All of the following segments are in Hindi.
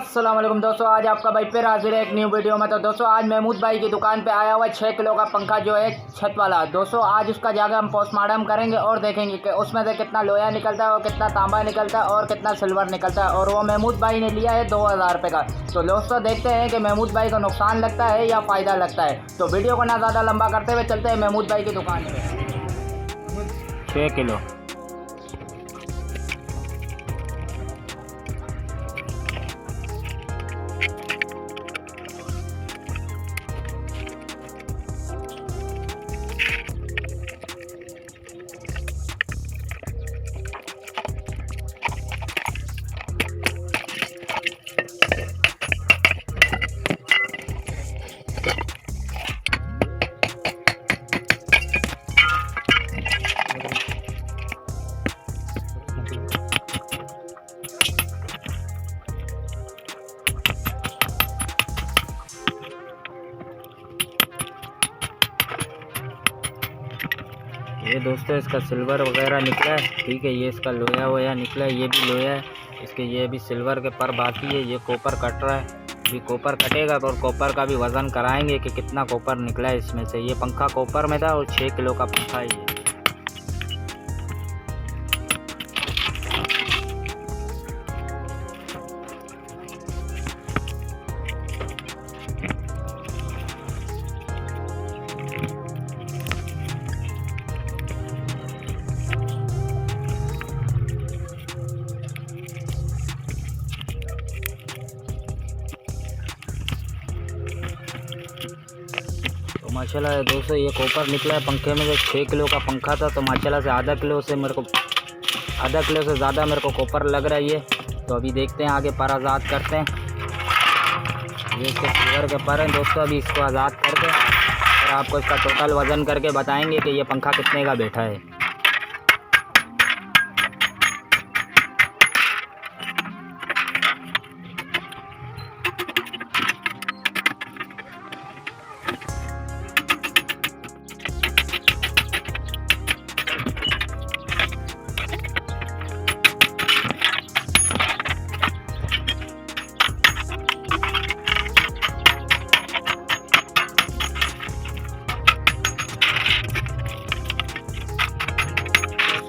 अस्सलाम वालेकुम दोस्तों, आज आपका भाई फिर हाजिर है एक न्यू वीडियो में। तो दोस्तों आज महमूद भाई की दुकान पे आया हुआ है 6 किलो का पंखा जो है छत वाला। दोस्तों आज उसका जाकर हम पोस्टमार्टम करेंगे और देखेंगे कि उसमें से कितना लोहा निकलता है और कितना तांबा निकलता है और कितना सिल्वर निकलता है। और वो महमूद भाई ने लिया है 2000 रुपये का। तो दोस्तों देखते हैं कि महमूद भाई को नुकसान लगता है या फ़ायदा लगता है। तो वीडियो को ना ज़्यादा लंबा करते हुए चलते हैं महमूद भाई की दुकान पर। 6 किलो ये दोस्तों इसका सिल्वर वगैरह निकला है, ठीक है। ये इसका लोहा वोया निकला है, ये भी लोहा है इसके, ये भी सिल्वर के पर बाकी है। ये कॉपर कट रहा है, अभी कॉपर कटेगा तो कॉपर का भी वज़न कराएंगे कि कितना कॉपर निकला है इसमें से। ये पंखा कॉपर में था और 6 किलो का पंखा है ये। तो माशाल्लाह दोस्तों ये कॉपर निकला है पंखे में। जो 6 किलो का पंखा था तो माशाल्लाह से आधा किलो से ज़्यादा मेरे को कॉपर लग रहा है ये। तो अभी देखते हैं आगे पर आज़ाद करते हैं। ये इसके सिल्वर के पर हैं दोस्तों। अभी इसको आज़ाद करके और आपको इसका टोटल वज़न करके बताएंगे कि ये पंखा कितने का बैठा है।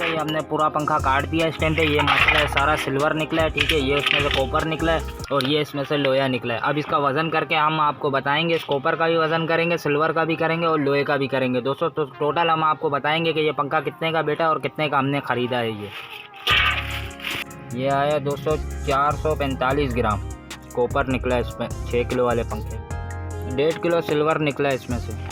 ये हमने पूरा पंखा काट दिया इस टाइम पे। ये माशाल्लाह सारा सिल्वर निकला है, ठीक है। ये इसमें से कॉपर निकला है और ये इसमें से लोहा निकला है। अब इसका वज़न करके हम आपको बताएंगे। इस कॉपर का भी वज़न करेंगे, सिल्वर का भी करेंगे और लोहे का भी करेंगे दोस्तों। तो टोटल हम आपको बताएंगे कि ये पंखा कितने का बेटा और कितने का हमने ख़रीदा है। ये आया दोस्तों 445 ग्राम कॉपर निकला है इसमें 6 किलो वाले पंखे। 1.5 किलो सिल्वर निकला है इसमें से।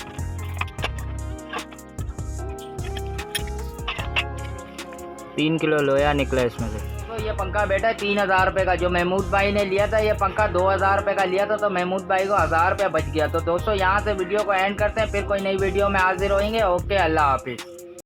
3 किलो लोहा निकला है इसमें से। तो ये पंखा बेटा 3000 रुपये का जो महमूद भाई ने लिया था। ये पंखा 2000 रुपये का लिया था तो महमूद भाई को 1000 रुपये बच गया। तो दोस्तों यहाँ से वीडियो को एंड करते हैं, फिर कोई नई वीडियो में हाजिर होंगे। ओके, अल्लाह हाफिज़।